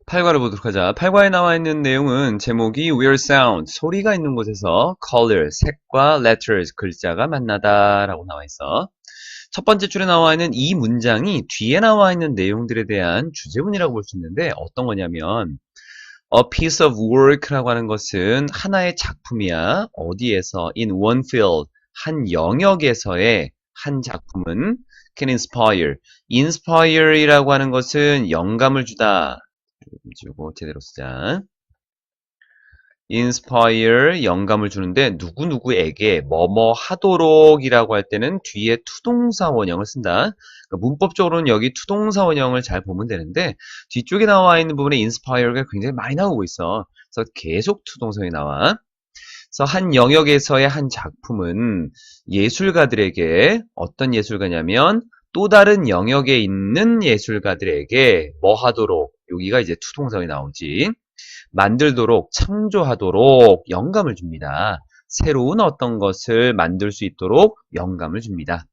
8과를 보도록 하자. 8과에 나와 있는 내용은 제목이 Where sound, 소리가 있는 곳에서 color, 색과 letters, 글자가 만나다 라고 나와 있어. 첫 번째 줄에 나와 있는 이 문장이 뒤에 나와 있는 내용들에 대한 주제문이라고 볼 수 있는데 어떤 거냐면 A piece of work라고 하는 것은 하나의 작품이야. 어디에서? In one field, 한 영역에서의 한 작품은 can inspire. inspire이라고 하는 것은 영감을 주다. 주고 제대로 쓰자. inspire, 영감을 주는데 누구누구에게 뭐뭐 하도록이라고 할 때는 뒤에 투동사 원형을 쓴다. 그러니까 문법적으로는 여기 투동사 원형을 잘 보면 되는데 뒤쪽에 나와 있는 부분에 inspire가 굉장히 많이 나오고 있어. 그래서 계속 투동사에 나와. 그래서 한 영역에서의 한 작품은 예술가들에게 어떤 예술가냐면 또 다른 영역에 있는 예술가들에게 뭐 하도록 여기가 이제 투동사에 나오지. 만들도록, 창조하도록 영감을 줍니다. 새로운 어떤 것을 만들 수 있도록 영감을 줍니다.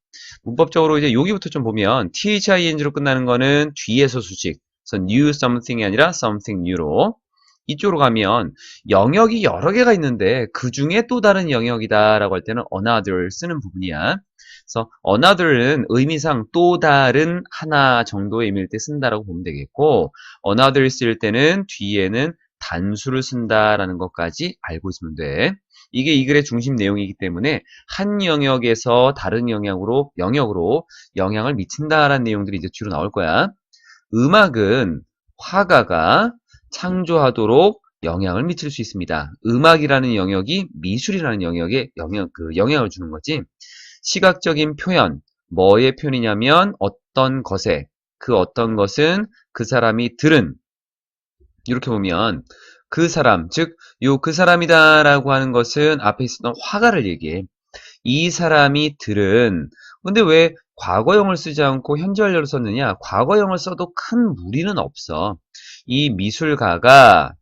문법적으로 이제 여기부터 좀 보면 thing로 끝나는 거는 뒤에서 수식. 그래서 new something이 아니라 something new로. 이쪽으로 가면 영역이 여러 개가 있는데 그 중에 또 다른 영역이다라고 할 때는 another 쓰는 부분이야. 그래서 another는 의미상 또 다른 하나 정도의 의미일 때 쓴다라고 보면 되겠고 another 쓸 때는 뒤에는 단수를 쓴다라는 것까지 알고 있으면 돼. 이게 이 글의 중심 내용이기 때문에 한 영역에서 다른 영역으로 영향을 미친다라는 내용들이 이제 뒤로 나올 거야. 음악은 화가가 창조하도록 영향을 미칠 수 있습니다. 음악이라는 영역이 미술이라는 영역에 영향을 주는 거지. 시각적인 표현, 뭐의 표현이냐면 어떤 것에, 그 어떤 것은 그 사람이 들은, 이렇게 보면 그 사람, 즉, 그 사람이다라고 하는 것은 앞에 있었던 화가를 얘기해. 이 사람이 들은, 근데 왜 과거형을 쓰지 않고 현재 완료를 썼느냐? 과거형을 써도 큰 무리는 없어. 이 미술가가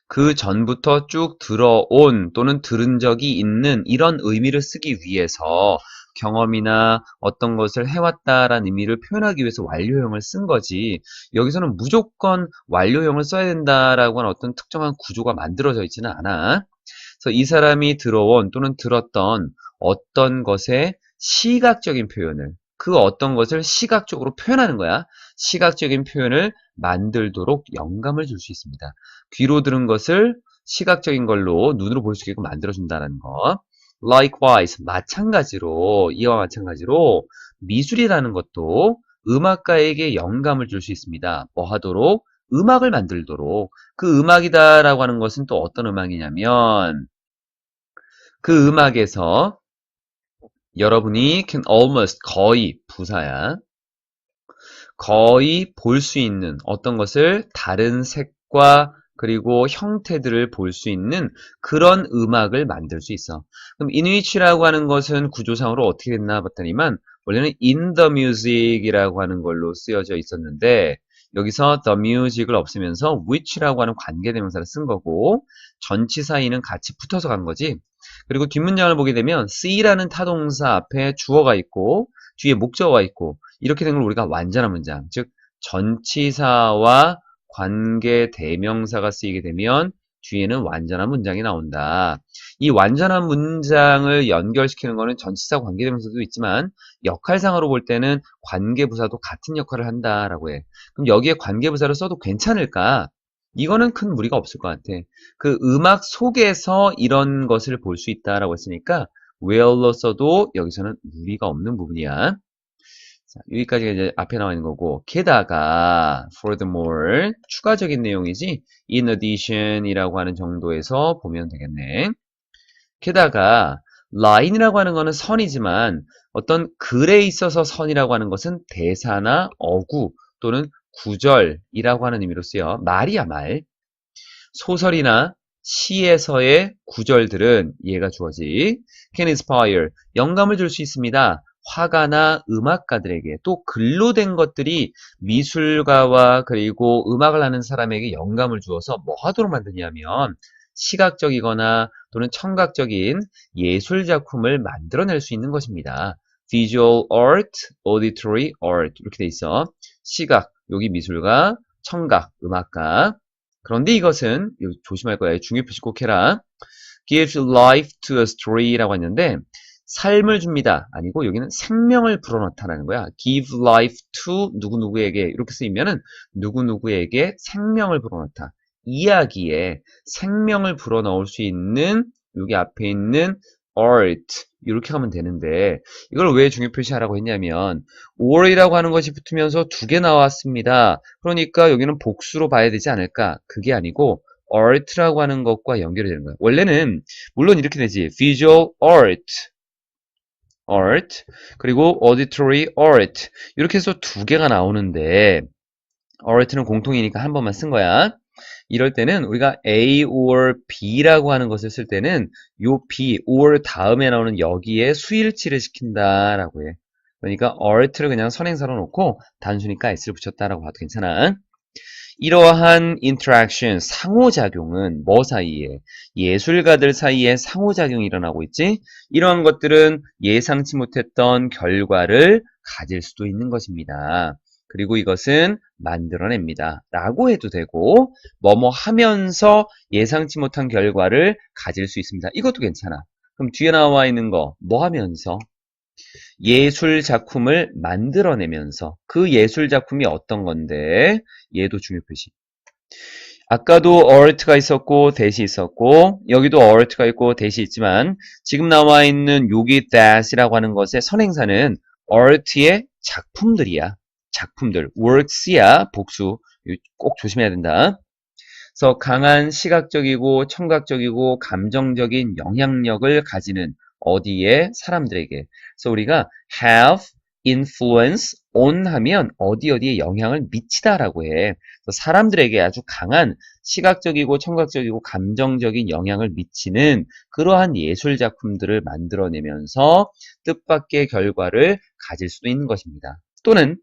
그 전부터 쭉 들어온 또는 들은 적이 있는 이런 의미를 쓰기 위해서 경험이나 어떤 것을 해왔다라는 의미를 표현하기 위해서 완료형을 쓴 거지. 여기서는 무조건 완료형을 써야 된다라고 하는 어떤 특정한 구조가 만들어져 있지는 않아. 그래서 이 사람이 들어온 또는 들었던 어떤 것의 시각적인 표현을 그 어떤 것을 시각적으로 표현하는 거야. 시각적인 표현을 만들도록 영감을 줄 수 있습니다. 귀로 들은 것을 시각적인 걸로 눈으로 볼 수 있게끔 만들어준다는 거. Likewise, 마찬가지로 이와 마찬가지로 미술이라는 것도 음악가에게 영감을 줄 수 있습니다. 뭐 하도록? 음악을 만들도록. 그 음악이다라고 하는 것은 또 어떤 음악이냐면 그 음악에서 여러분이 can almost 거의 부사야. 거의 볼 수 있는 어떤 것을 다른 색과 그리고 형태들을 볼 수 있는 그런 음악을 만들 수 있어. 그럼 in which라고 하는 것은 구조상으로 어떻게 됐나 봤더니만 원래는 in the music이라고 하는 걸로 쓰여져 있었는데 여기서 the music을 없애면서 which라고 하는 관계대명사를 쓴 거고 전치사인은 같이 붙어서 간 거지. 그리고 뒷문장을 보게 되면 see라는 타동사 앞에 주어가 있고 뒤에 목적어가 있고 이렇게 된 걸 우리가 완전한 문장, 즉 전치사와 관계 대명사가 쓰이게 되면 뒤에는 완전한 문장이 나온다. 이 완전한 문장을 연결시키는 것은 전치사 관계 대명사도 있지만 역할상으로 볼 때는 관계부사도 같은 역할을 한다라고 해. 그럼 여기에 관계부사를 써도 괜찮을까? 이거는 큰 무리가 없을 것 같아. 그 음악 속에서 이런 것을 볼 수 있다라고 했으니까 where로 써도 여기서는 무리가 없는 부분이야. 자, 여기까지가 이제 앞에 나와 있는 거고, 게다가, furthermore, 추가적인 내용이지, in addition 이라고 하는 정도에서 보면 되겠네. 게다가, line이라고 하는 거는 선이지만, 어떤 글에 있어서 선이라고 하는 것은 대사나 어구 또는 구절이라고 하는 의미로 쓰여. 말이야, 말. 소설이나 시에서의 구절들은 얘가 주어지. can inspire, 영감을 줄 수 있습니다. 화가나 음악가들에게 또 글로 된 것들이 미술가와 그리고 음악을 하는 사람에게 영감을 주어서 뭐 하도록 만드냐면 시각적이거나 또는 청각적인 예술 작품을 만들어낼 수 있는 것입니다. visual art, auditory art 이렇게 돼 있어. 시각, 여기 미술가, 청각, 음악가. 그런데 이것은 이거 조심할 거야. 중요 표시 꼭 해라. gives life to a story라고 했는데 삶을 줍니다. 아니고 여기는 생명을 불어넣다라는 거야. give life to 누구누구에게 이렇게 쓰이면은 누구누구에게 생명을 불어넣다. 이야기에 생명을 불어넣을 수 있는 여기 앞에 있는 art 이렇게 하면 되는데 이걸 왜 중요 표시하라고 했냐면 or이라고 하는 것이 붙으면서 두 개 나왔습니다. 그러니까 여기는 복수로 봐야 되지 않을까? 그게 아니고 art라고 하는 것과 연결이 되는 거야. 원래는 물론 이렇게 되지. visual art 그리고 auditory art 이렇게 해서 두 개가 나오는데 art는 공통이니까 한 번만 쓴 거야. 이럴 때는 우리가 A or B라고 하는 것을 쓸 때는 요 B or 다음에 나오는 여기에 수일치를 시킨다라고 해. 그러니까 art를 그냥 선행사로 놓고 단수니까 s를 붙였다라고 봐도 괜찮아. 이러한 interaction, 상호작용은 뭐 사이에? 예술가들 사이에 상호작용이 일어나고 있지? 이러한 것들은 예상치 못했던 결과를 가질 수도 있는 것입니다. 그리고 이것은 만들어냅니다. 라고 해도 되고 뭐뭐 하면서 예상치 못한 결과를 가질 수 있습니다. 이것도 괜찮아. 그럼 뒤에 나와 있는 거 뭐 하면서? 예술 작품을 만들어내면서 그 예술 작품이 어떤 건데 얘도 중요 표시. 아까도 art가 있었고 that이 있었고 여기도 art가 있고 that이 있지만 지금 나와 있는 여기 that이라고 하는 것의 선행사는 art의 작품들이야. 작품들. works야. 복수. 꼭 조심해야 된다. 그래서 강한 시각적이고 청각적이고 감정적인 영향력을 가지는 어디에? 사람들에게. 그래서 우리가 have influence on 하면 어디에 영향을 미치다라고 해. 그래서 사람들에게 아주 강한 시각적이고 청각적이고 감정적인 영향을 미치는 그러한 예술 작품들을 만들어내면서 뜻밖의 결과를 가질 수도 있는 것입니다. 또는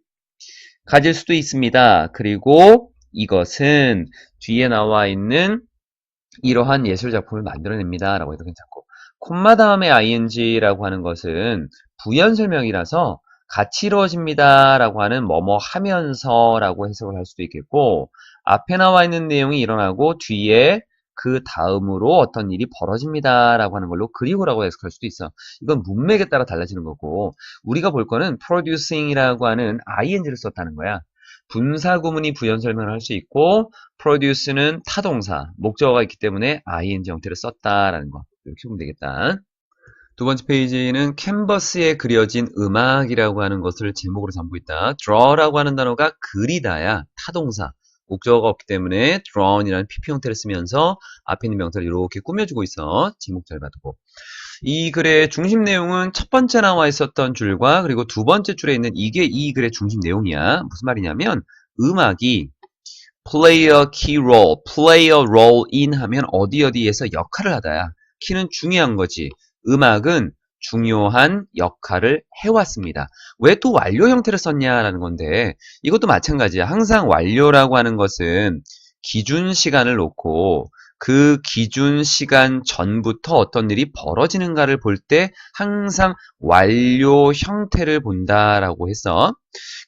가질 수도 있습니다. 그리고 이것은 뒤에 나와 있는 이러한 예술 작품을 만들어냅니다. 라고 해도 괜찮고 콤마 다음에 ing라고 하는 것은 부연 설명이라서 같이 이루어집니다. 라고 하는 뭐뭐 하면서 라고 해석을 할 수도 있겠고 앞에 나와 있는 내용이 일어나고 뒤에 그 다음으로 어떤 일이 벌어집니다. 라고 하는 걸로 그리고라고 해석할 수도 있어. 이건 문맥에 따라 달라지는 거고 우리가 볼 거는 producing이라고 하는 ing를 썼다는 거야. 분사 구문이 부연 설명을 할 수 있고 produce는 타동사, 목적어가 있기 때문에 ing 형태를 썼다라는 거. 이렇게 보면 되겠다. 두 번째 페이지는 캔버스에 그려진 음악이라고 하는 것을 제목으로 담고 있다. draw라고 하는 단어가 그리다야. 타동사. 목적어가 없기 때문에 drawn이라는 pp 형태를 쓰면서 앞에 있는 명사를 이렇게 꾸며주고 있어. 제목 잘 봐두고. 이 글의 중심 내용은 첫 번째 나와 있었던 줄과 그리고 두 번째 줄에 있는 이게 이 글의 중심 내용이야. 무슨 말이냐면 음악이 play a key role, play a role in 하면 어디에서 역할을 하다야. 키는 중요한 거지. 음악은 중요한 역할을 해왔습니다. 왜 또 완료 형태를 썼냐라는 건데 이것도 마찬가지야. 항상 완료라고 하는 것은 기준 시간을 놓고 그 기준 시간 전부터 어떤 일이 벌어지는가를 볼 때 항상 완료 형태를 본다라고 했어.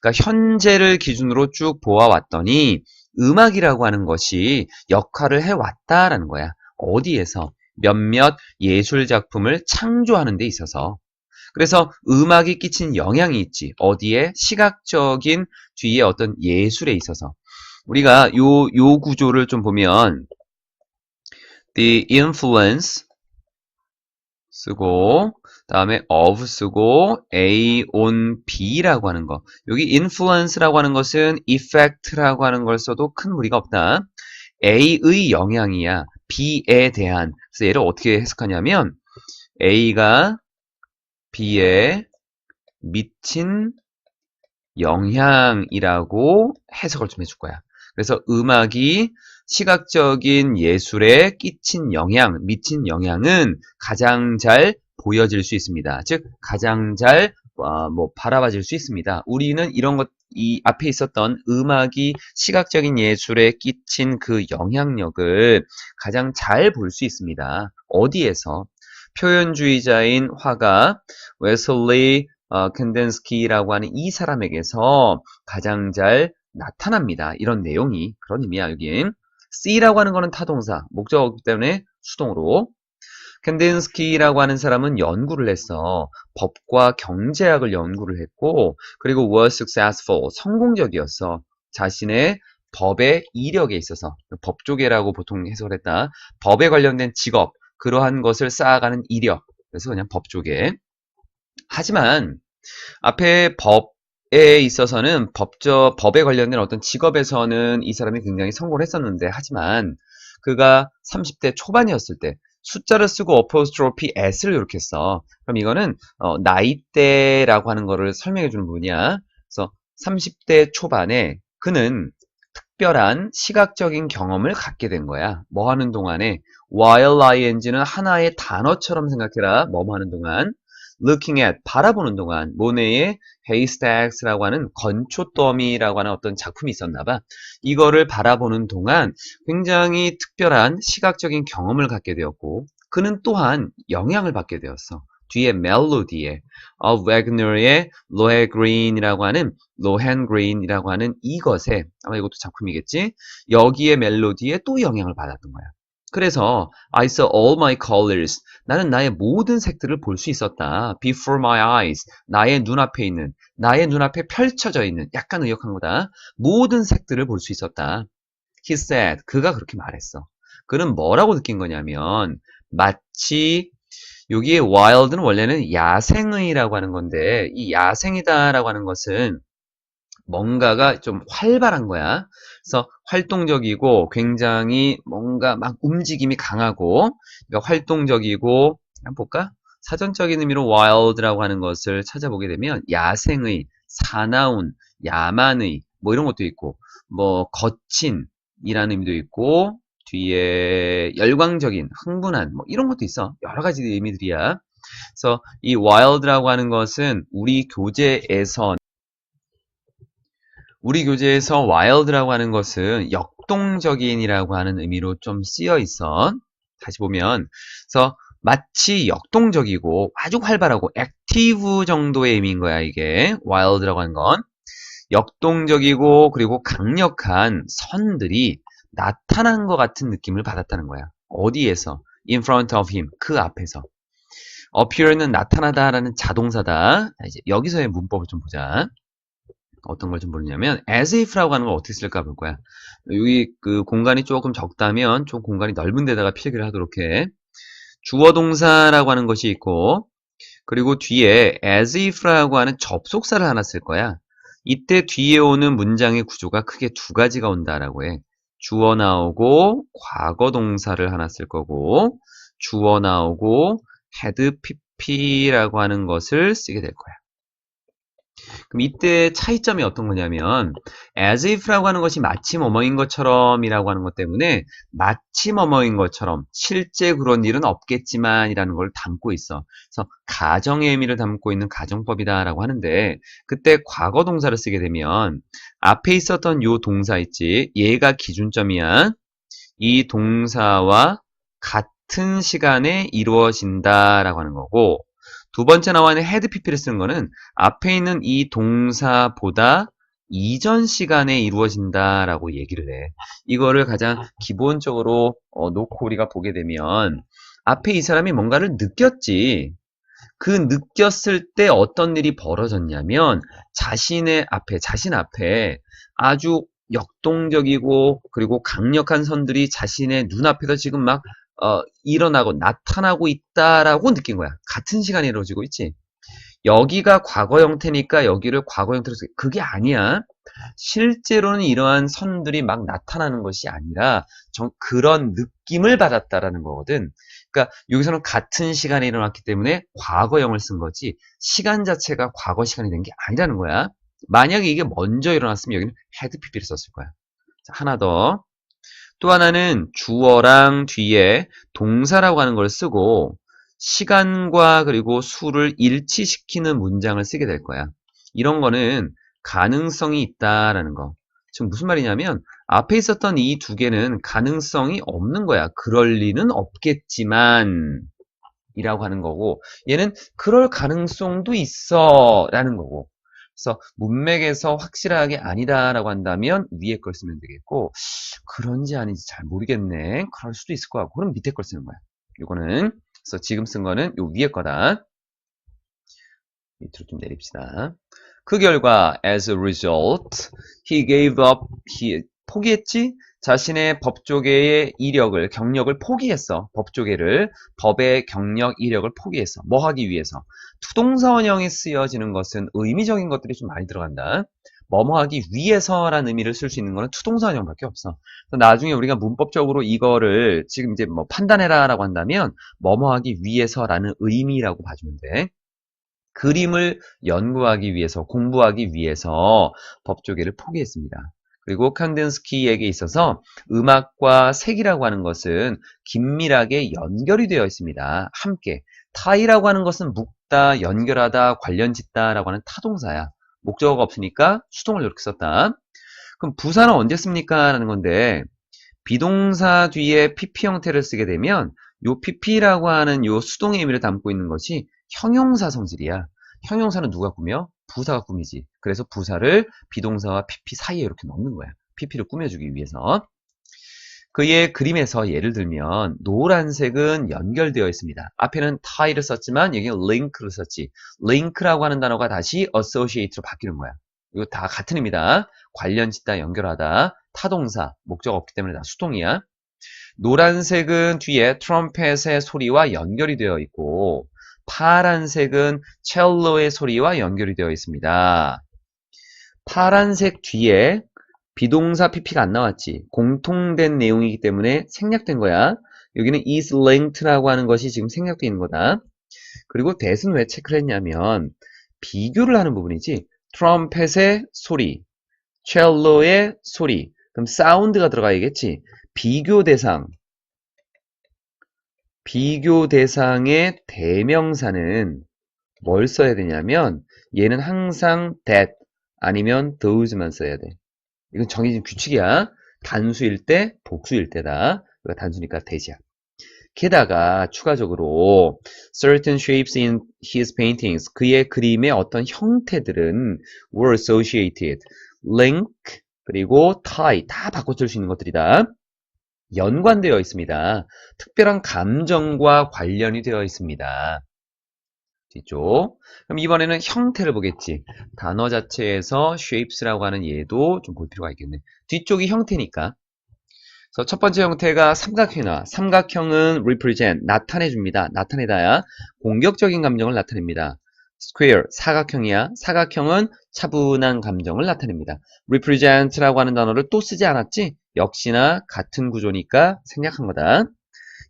그러니까 현재를 기준으로 쭉 보아왔더니 음악이라고 하는 것이 역할을 해왔다라는 거야. 어디에서? 몇몇 예술 작품을 창조하는 데 있어서. 그래서 음악이 끼친 영향이 있지. 어디에? 시각적인 뒤에 어떤 예술에 있어서. 우리가 요 구조를 좀 보면 the influence 쓰고 다음에 of 쓰고 A on B라고 하는 거. 여기 influence라고 하는 것은 effect라고 하는 걸 써도 큰 무리가 없다. A의 영향이야. B에 대한. 그래서 얘를 어떻게 해석하냐면 A가 B에 미친 영향이라고 해석을 좀 해줄 거야. 그래서 음악이 시각적인 예술에 끼친 영향, 미친 영향은 가장 잘 보여질 수 있습니다. 즉 가장 잘 바라봐질 수 있습니다. 우리는 이런 것, 이 앞에 있었던 음악이 시각적인 예술에 끼친 그 영향력을 가장 잘 볼 수 있습니다. 어디에서? 표현주의자인 화가 웨슬리 켄덴스키라고 하는 이 사람에게서 가장 잘 나타납니다. 이런 내용이. 그런 의미야, 여긴. see라고 하는 거는 타동사, 목적어이기 때문에 수동으로. 캔딘스키라고 하는 사람은 연구를 했어. 법과 경제학을 연구를 했고, 그리고 was successful, 성공적이었어. 자신의 법의 이력에 있어서, 법조계라고 보통 해석을 했다. 법에 관련된 직업, 그러한 것을 쌓아가는 이력. 그래서 그냥 법조계. 하지만 앞에 법에 있어서는 법에 관련된 어떤 직업에서는 이 사람이 굉장히 성공을 했었는데, 하지만 그가 30대 초반이었을 때 숫자를 쓰고 어포스트로피 s를 이렇게 써. 그럼 이거는 나이대라고 하는 거를 설명해 주는 부분이야. 그래서 30대 초반에 그는 특별한 시각적인 경험을 갖게 된 거야. 뭐 하는 동안에 while ing는 하나의 단어처럼 생각해라. 뭐 하는 동안 looking at, 바라보는 동안 모네의 haystacks라고 하는 건초더미라고 하는 어떤 작품이 있었나 봐. 이거를 바라보는 동안 굉장히 특별한 시각적인 경험을 갖게 되었고 그는 또한 영향을 받게 되었어. 뒤에 멜로디에 웨그너의 로헨그린이라고 하는 이것에 아마 이것도 작품이겠지. 여기에 멜로디에 또 영향을 받았던 거야. 그래서 I saw all my colors. 나는 나의 모든 색들을 볼 수 있었다. Before my eyes. 나의 눈앞에 펼쳐져 있는, 약간 의역한 거다. 모든 색들을 볼 수 있었다. He said. 그가 그렇게 말했어. 그는 뭐라고 느낀 거냐면 마치 여기에 wild는 원래는 야생의라고 하는 건데 이 야생이다라고 하는 것은 뭔가가 좀 활발한 거야. 그래서 활동적이고 굉장히 뭔가 막 움직임이 강하고 그러니까 활동적이고 한번 볼까? 사전적인 의미로 wild라고 하는 것을 찾아보게 되면 야생의, 사나운, 야만의 뭐 이런 것도 있고 뭐 거친이라는 의미도 있고 뒤에 열광적인, 흥분한 뭐 이런 것도 있어. 여러 가지 의미들이야. 그래서 이 wild라고 하는 것은 우리 교재에서 wild라고 하는 것은 역동적인이라고 하는 의미로 좀 쓰여 있어. 다시 보면, 그래서 마치 역동적이고 아주 활발하고 액티브 정도의 의미인 거야, 이게. wild라고 하는 건. 역동적이고 그리고 강력한 선들이 나타난 것 같은 느낌을 받았다는 거야. 어디에서? In front of him. 그 앞에서. appear는 나타나다라는 자동사다. 자, 이제 여기서의 문법을 좀 보자. 어떤 걸 좀 보냐면 as if라고 하는 걸 어떻게 쓸까 볼 거야. 여기 그 공간이 조금 적다면 좀 공간이 넓은 데다가 필기를 하도록 해. 주어 동사라고 하는 것이 있고 그리고 뒤에 as if라고 하는 접속사를 하나 쓸 거야. 이때 뒤에 오는 문장의 구조가 크게 두 가지가 온다라고 해. 주어 나오고 과거 동사를 하나 쓸 거고 주어 나오고 had pp라고 하는 것을 쓰게 될 거야. 그럼 이때 차이점이 어떤 거냐면 as if라고 하는 것이 마치 뭐뭐인 것처럼 이라고 하는 것 때문에 마치 뭐뭐인 것처럼 실제 그런 일은 없겠지만 이라는 걸 담고 있어. 그래서 가정의 의미를 담고 있는 가정법이다 라고 하는데 그때 과거 동사를 쓰게 되면 앞에 있었던 요 동사 있지, 얘가 기준점이야. 이 동사와 같은 시간에 이루어진다 라고 하는 거고 두 번째 나와 있는 had pp를 쓰는 거는 앞에 있는 이 동사보다 이전 시간에 이루어진다라고 얘기를 해. 이거를 가장 기본적으로 놓고 우리가 보게 되면 앞에 이 사람이 뭔가를 느꼈지. 그 느꼈을 때 어떤 일이 벌어졌냐면 자신 앞에 아주 역동적이고 그리고 강력한 선들이 자신의 눈앞에서 지금 막 일어나고 나타나고 있다라고 느낀 거야. 같은 시간에 이루어지고 있지. 여기가 과거 형태니까 여기를 과거 형태로 쓰 그게 아니야. 실제로는 이러한 선들이 막 나타나는 것이 아니라 그런 느낌을 받았다라는 거거든. 그러니까 여기서는 같은 시간에 일어났기 때문에 과거형을 쓴 거지 시간 자체가 과거 시간이 된 게 아니라는 거야. 만약에 이게 먼저 일어났으면 여기는 had pp를 썼을 거야. 자, 하나 더. 또 하나는 주어랑 뒤에 동사라고 하는 걸 쓰고 시간과 그리고 수를 일치시키는 문장을 쓰게 될 거야. 이런 거는 가능성이 있다라는 거. 지금 무슨 말이냐면 앞에 있었던 이 두 개는 가능성이 없는 거야. 그럴 리는 없겠지만 이라고 하는 거고 얘는 그럴 가능성도 있어 라는 거고 그래서 문맥에서 확실하게 아니다라고 한다면 위에 걸 쓰면 되겠고 그런지 아닌지 잘 모르겠네. 그럴 수도 있을 것 같고 그럼 밑에 걸 쓰는 거야. 이거는 그래서 지금 쓴 거는 요 위에 거다. 밑으로 좀 내립시다. 그 결과 as a result he gave up 포기했지? 자신의 법조계의 이력을 경력을 포기했어. 법조계를 법의 경력 이력을 포기했어. 뭐 하기 위해서? 투동사원형이 쓰여지는 것은 의미적인 것들이 좀 많이 들어간다. 뭐뭐 하기 위해서라는 의미를 쓸 수 있는 거는 투동사원형밖에 없어. 나중에 우리가 문법적으로 이거를 지금 이제 뭐 판단해라라고 한다면 뭐뭐 하기 위해서라는 의미라고 봐주면 돼. 그림을 연구하기 위해서, 공부하기 위해서 법조계를 포기했습니다. 그리고 칸딘스키에게 있어서 음악과 색이라고 하는 것은 긴밀하게 연결이 되어 있습니다. 함께. 타이라고 하는 것은 묶다, 연결하다, 관련짓다라고 하는 타동사야. 목적어가 없으니까 수동을 이렇게 썼다. 그럼 부사는 언제 씁니까? 라는 건데 비동사 뒤에 PP 형태를 쓰게 되면 요 PP라고 하는 요 수동의 의미를 담고 있는 것이 형용사 성질이야. 형용사는 누가 꾸며? 부사가 꾸미지. 그래서 부사를 비동사와 PP 사이에 이렇게 넣는 거야. PP를 꾸며주기 위해서. 그의 그림에서 예를 들면 노란색은 연결되어 있습니다. 앞에는 tie를 썼지만 여기는 link를 썼지. link라고 하는 단어가 다시 associate로 바뀌는 거야. 이거 다 같은 의미다. 관련짓다, 연결하다. 타동사, 목적 없기 때문에 다 수동이야. 노란색은 뒤에 트럼펫의 소리와 연결이 되어 있고 파란색은 첼로의 소리와 연결이 되어 있습니다. 파란색 뒤에 비동사 PP가 안 나왔지. 공통된 내용이기 때문에 생략된 거야. 여기는 is linked라고 하는 것이 지금 생략되어 있는 거다. 그리고 that은 왜 체크를 했냐면 비교를 하는 부분이지. 트럼펫의 소리, 첼로의 소리. 그럼 사운드가 들어가야겠지. 비교 대상의 대명사는 뭘 써야 되냐면 얘는 항상 that 아니면 those만 써야 돼. 이건 정해진 규칙이야. 단수일 때, 복수일 때다. 그러니까 단수니까 that이야. 게다가 추가적으로 certain shapes in his paintings 그의 그림의 어떤 형태들은 were associated, link 그리고 tie 다 바꿔줄 수 있는 것들이다. 연관되어 있습니다. 특별한 감정과 관련이 되어 있습니다. 뒤쪽. 그럼 이번에는 형태를 보겠지. 단어 자체에서 shapes라고 하는 얘도 좀 볼 필요가 있겠네. 뒤쪽이 형태니까. 그래서 첫 번째 형태가 삼각형이 나와. 삼각형은 represent, 나타내줍니다. 나타내다야. 공격적인 감정을 나타냅니다. square, 사각형이야. 사각형은 차분한 감정을 나타냅니다. represent라고 하는 단어를 또 쓰지 않았지? 역시나 같은 구조니까 생략한 거다.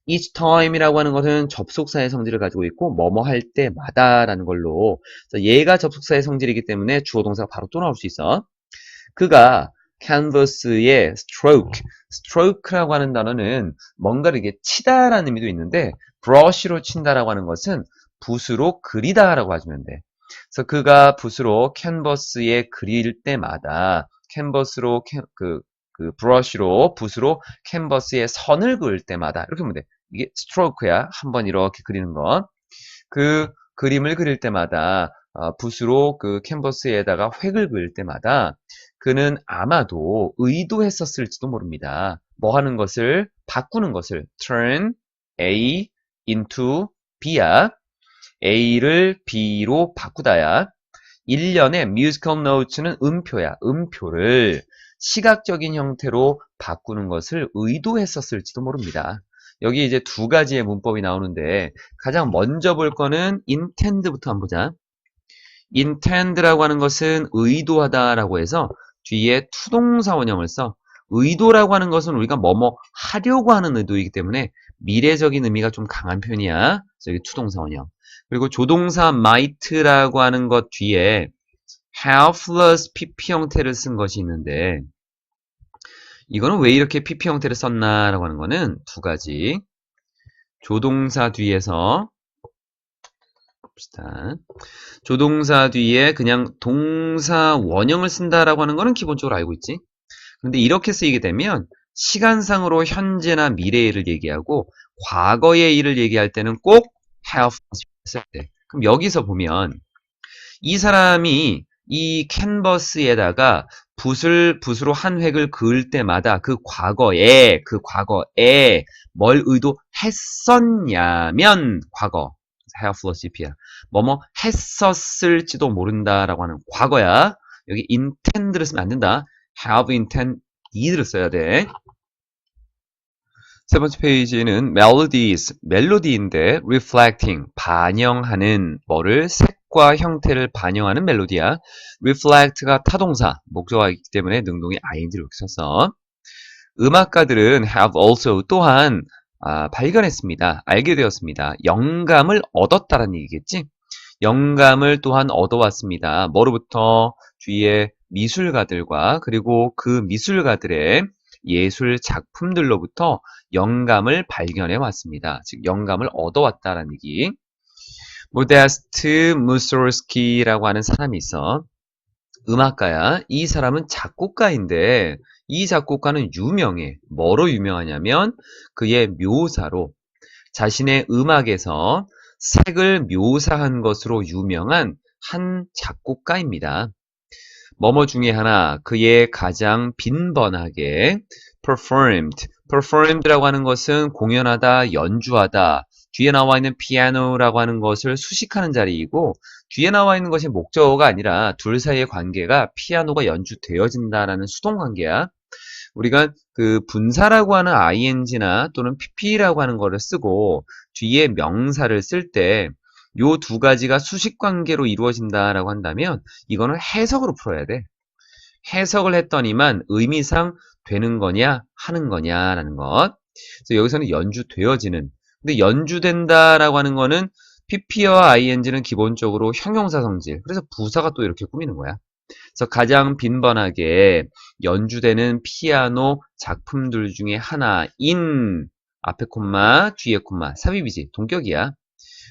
each time이라고 하는 것은 접속사의 성질을 가지고 있고 뭐뭐 할 때마다 라는 걸로 얘가 접속사의 성질이기 때문에 주어 동사가 바로 또 나올 수 있어. 그가 canvas의 stroke라고 하는 단어는 뭔가를 이게 치다라는 의미도 있는데 brush로 친다라고 하는 것은 붓으로 그리다라고 하시면 돼. 그래서 그가 붓으로 캔버스에 그릴 때마다 캔버스로 브러쉬로 붓으로 캔버스에 선을 그을 때마다 이렇게 보면 돼. 이게 스트로크야. 한번 이렇게 그리는 거. 그 그림을 그릴 때마다 붓으로 그 캔버스에다가 획을 그을 때마다 그는 아마도 의도했었을지도 모릅니다. 뭐 하는 것을 바꾸는 것을 turn A into B야. A를 B로 바꾸다야. 일련의 musical notes는 음표야. 음표를 시각적인 형태로 바꾸는 것을 의도했었을지도 모릅니다. 여기 이제 두 가지의 문법이 나오는데 가장 먼저 볼 거는 intend부터 한번 보자. intend라고 하는 것은 의도하다라고 해서 뒤에 투동사 원형을 써. 의도라고 하는 것은 우리가 뭐뭐 하려고 하는 의도이기 때문에 미래적인 의미가 좀 강한 편이야. 여기 투동사 원형. 그리고 조동사 might라고 하는 것 뒤에 have plus pp 형태를 쓴 것이 있는데 이거는 왜 이렇게 pp 형태를 썼나라고 하는 거는 두 가지. 조동사 뒤에서 봅시다. 조동사 뒤에 그냥 동사 원형을 쓴다라고 하는 거는 기본적으로 알고 있지. 근데 이렇게 쓰이게 되면 시간상으로 현재나 미래의 일을 얘기하고 과거의 일을 얘기할 때는 꼭 have 써야 돼. 그럼 여기서 보면 이 사람이 이 캔버스에다가 붓으로 한 획을 그을 때마다 그 과거에 뭘 의도했었냐면 과거 have plus EP야. 뭐뭐 했었을지도 모른다라고 하는 과거야. 여기 intend를 쓰면 안 된다. have intended를 써야 돼. 세 번째 페이지는 melodies, 멜로디인데 reflecting, 반영하는 뭐를 색과 형태를 반영하는 멜로디야. reflect가 타동사, 목적어이기 때문에 능동이 ing를 이렇게 썼어. 음악가들은 have also 또한 발견했습니다. 알게 되었습니다. 영감을 얻었다라는 얘기겠지? 영감을 또한 얻어왔습니다. 뭐로부터? 뒤에 미술가들과 그리고 그 미술가들의 예술 작품들로부터 영감을 발견해 왔습니다. 즉 영감을 얻어왔다라는 얘기. 모데스트 무소르스키라고 하는 사람이 있어. 음악가야. 이 사람은 작곡가인데 이 작곡가는 유명해. 뭐로 유명하냐면 그의 묘사로 자신의 음악에서 색을 묘사한 것으로 유명한 한 작곡가입니다. 뭐뭐 중에 하나 그의 가장 빈번하게 performed라고 하는 것은 공연하다, 연주하다. 뒤에 나와 있는 피아노라고 하는 것을 수식하는 자리이고 뒤에 나와 있는 것이 목적어가 아니라 둘 사이의 관계가 피아노가 연주되어진다라는 수동 관계야. 우리가 그 분사라고 하는 ing나 또는 pp라고 하는 거를 쓰고 뒤에 명사를 쓸 때 요 두 가지가 수식 관계로 이루어진다라고 한다면 이거는 해석으로 풀어야 돼. 해석을 했더니만 의미상 되는 거냐 하는 거냐라는 것. 그래서 여기서는 연주되어지는. 근데 연주된다라고 하는 거는 pp와 ing는 기본적으로 형용사 성질. 그래서 부사가 또 이렇게 꾸미는 거야. 그래서 가장 빈번하게 연주되는 피아노 작품들 중에 하나인 앞에 콤마, 뒤에 콤마, 삽입이지, 동격이야.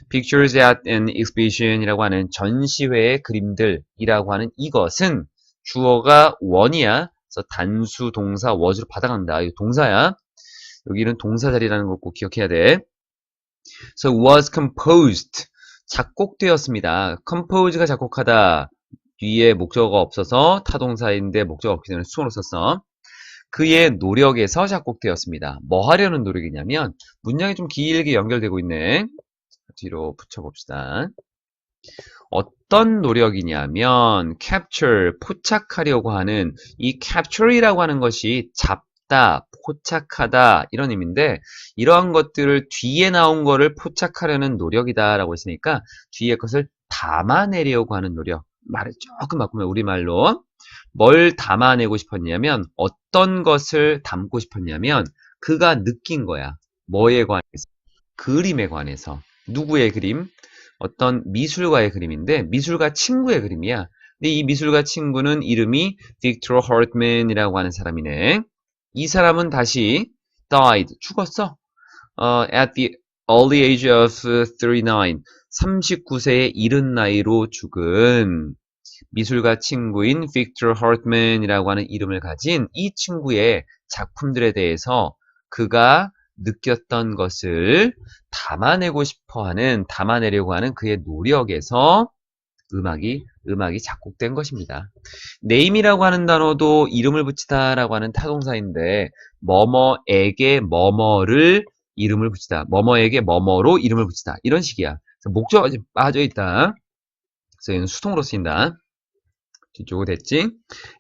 Pictures at an exhibition이라고 하는 전시회의 그림들이라고 하는 이것은 주어가 원이야. 그래서 단수 동사 was로 받아간다. 이거 동사야. 여기는 동사 자리라는 걸 꼭 기억해야 돼. So was composed. 작곡되었습니다. compose가 작곡하다. 뒤에 목적어가 없어서 타동사인데 목적어 없기 때문에 수동으로 썼어. 그의 노력에서 작곡되었습니다. 뭐 하려는 노력이냐면 문장이 좀 길게 연결되고 있네. 뒤로 붙여봅시다. 어떤 노력이냐면 capture, 포착하려고 하는 이 capture이라고 하는 것이 잡다, 포착하다 이런 의미인데 이러한 것들을 뒤에 나온 거를 포착하려는 노력이다 라고 했으니까 뒤에 것을 담아내려고 하는 노력. 말을 조금 바꾸면 우리말로 뭘 담아내고 싶었냐면 어떤 것을 담고 싶었냐면 그가 느낀 거야. 뭐에 관해서? 그림에 관해서. 누구의 그림? 어떤 미술가의 그림인데 미술가 친구의 그림이야. 근데 이 미술가 친구는 이름이 빅토르 허트맨이라고 하는 사람이네. 이 사람은 다시 died, 죽었어. At the early age of 39, 39세의 이른 나이로 죽은 미술가 친구인 빅토르 허트맨이라고 하는 이름을 가진 이 친구의 작품들에 대해서 그가 느꼈던 것을 담아내려고 하는 그의 노력에서 음악이 작곡된 것입니다. name이라고 하는 단어도 이름을 붙이다라고 하는 타동사인데 뭐뭐에게 뭐뭐를 이름을 붙이다. 뭐뭐에게 뭐뭐로 이름을 붙이다. 이런 식이야. 목적어가 빠져있다. 그래서 얘는 수동으로 쓰인다. 뒤쪽으로 됐지?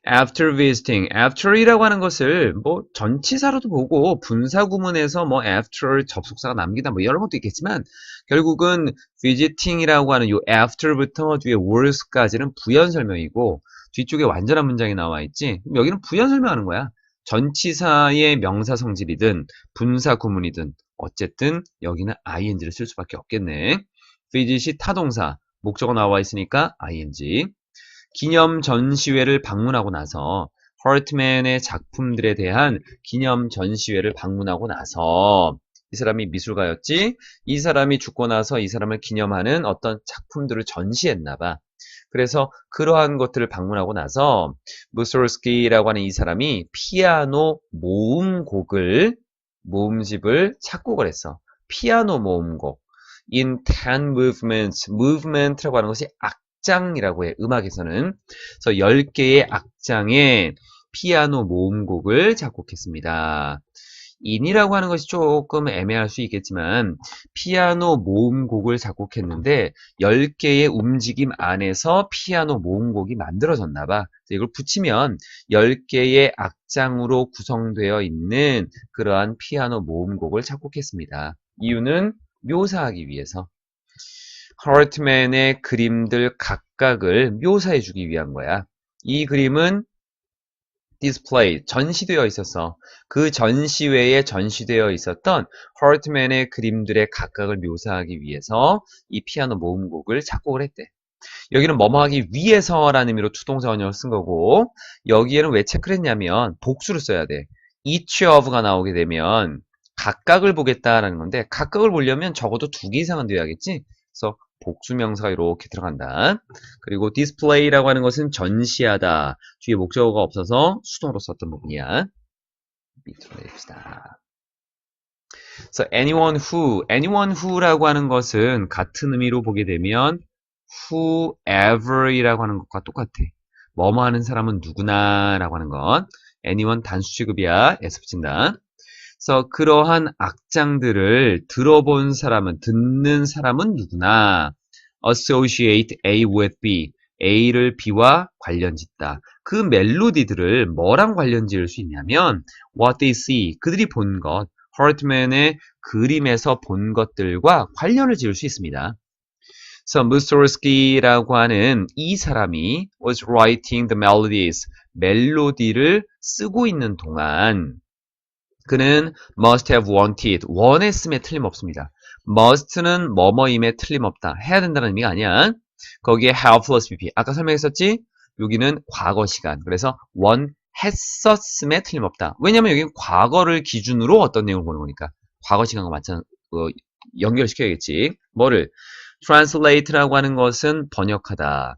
After visiting, after이라고 하는 것을 뭐 전치사로도 보고 분사 구문에서 뭐 after 접속사가 남기다 뭐 이런 것도 있겠지만 결국은 visiting이라고 하는 요 after부터 뒤에 was까지는 부연 설명이고 뒤쪽에 완전한 문장이 나와 있지. 그럼 여기는 부연 설명하는 거야. 전치사의 명사 성질이든 분사 구문이든 어쨌든 여기는 ing를 쓸 수밖에 없겠네. visit이 타동사, 목적어 나와 있으니까 ing. 기념 전시회를 방문하고 나서 허트맨의 작품들에 대한 기념 전시회를 방문하고 나서 이 사람이 미술가였지? 이 사람이 죽고 나서 이 사람을 기념하는 어떤 작품들을 전시했나 봐. 그래서 그러한 것들을 방문하고 나서 무소르스키라고 하는 이 사람이 피아노 모음집을 작곡을 했어. 피아노 모음곡. In 10 movements, movement라고 하는 것이 악장이라고 해. 음악에서는. 그래서 10개의 악장에 피아노 모음곡을 작곡했습니다. 인이라고 하는 것이 조금 애매할 수 있겠지만 피아노 모음곡을 작곡했는데 10개의 움직임 안에서 피아노 모음곡이 만들어졌나 봐. 이걸 붙이면 10개의 악장으로 구성되어 있는 그러한 피아노 모음곡을 작곡했습니다. 이유는 묘사하기 위해서. 하트맨의 그림들 각각을 묘사해주기 위한 거야. 이 그림은 디스플레이, 전시되어 있었어. 그 전시회에 전시되어 있었던 하트맨의 그림들의 각각을 묘사하기 위해서 이 피아노 모음곡을 작곡을 했대. 여기는 뭐뭐 하기 위해서라는 의미로 투동사 원형을 쓴 거고 여기에는 왜 체크를 했냐면 복수를 써야 돼. each of가 나오게 되면 각각을 보겠다라는 건데 각각을 보려면 적어도 2개 이상은 되어야겠지. 그래서 복수명사가 이렇게 들어간다. 그리고 display라고 하는 것은 전시하다. 뒤에 목적어가 없어서 수동으로 썼던 부분이야. 밑으로 내립시다. 그래서 anyone who라고 하는 것은 같은 의미로 보게 되면 whoever이라고 하는 것과 똑같아. 뭐뭐 하는 사람은 누구나 라고 하는 것. anyone 단수 취급이야. s 붙인다. 그래서 그러한 악장들을 들어본 사람은, 듣는 사람은 누구나 associate A with B, A를 B와 관련짓다. 그 멜로디들을 뭐랑 관련지을 수 있냐면 what they see, 그들이 본 것, 하트맨의 그림에서 본 것들과 관련을 지을 수 있습니다. 그래서 무스토르스키라고 하는 이 사람이 was writing the melodies, 멜로디를 쓰고 있는 동안 그는 must have wanted, 원했음에 틀림없습니다. must는 뭐뭐임에 틀림없다. 해야 된다는 의미가 아니야. 거기에 have plus pp. 아까 설명했었지? 여기는 과거 시간. 그래서 원했었음에 틀림없다. 왜냐면 여기는 과거를 기준으로 어떤 내용을 보는 거니까. 과거 시간과 연결시켜야겠지. 뭐를? translate라고 하는 것은 번역하다.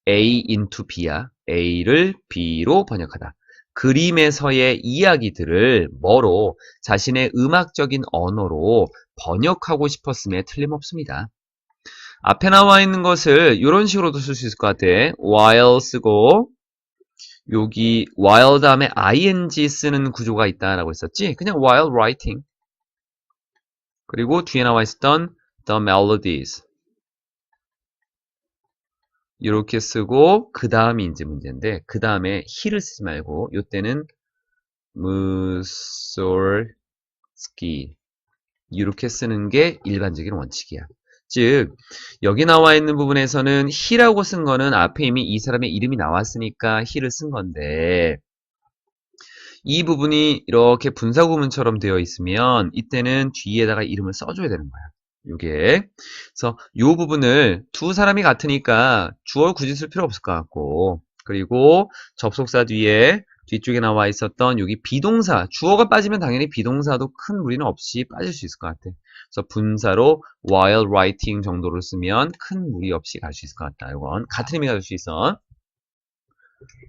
A into B야. A를 B로 번역하다. 그림에서의 이야기들을 뭐로 자신의 음악적인 언어로 번역하고 싶었음에 틀림없습니다. 앞에 나와 있는 것을 이런 식으로도 쓸 수 있을 것 같아. while 쓰고 여기 while 다음에 ing 쓰는 구조가 있다라고 했었지. 그냥 while writing. 그리고 뒤에 나와 있었던 the melodies. 이렇게 쓰고 그 다음이 이제 문제인데 그 다음에 he를 쓰지 말고 이때는 무솔스키 이렇게 쓰는 게 일반적인 원칙이야. 즉 여기 나와 있는 부분에서는 he라고 쓴 거는 앞에 이미 이 사람의 이름이 나왔으니까 he를 쓴 건데 이 부분이 이렇게 분사구문처럼 되어 있으면 이때는 뒤에다가 이름을 써줘야 되는 거야. 요게. 그래서 요 부분을 두 사람이 같으니까 주어를 굳이 쓸 필요 없을 것 같고 그리고 접속사 뒤에 뒤쪽에 나와 있었던 여기 비동사 주어가 빠지면 당연히 비동사도 큰 무리는 없이 빠질 수 있을 것 같아. 그래서 분사로 while writing 정도로 쓰면 큰 무리 없이 갈 수 있을 것 같다. 이건 같은 의미가 될 수 있어.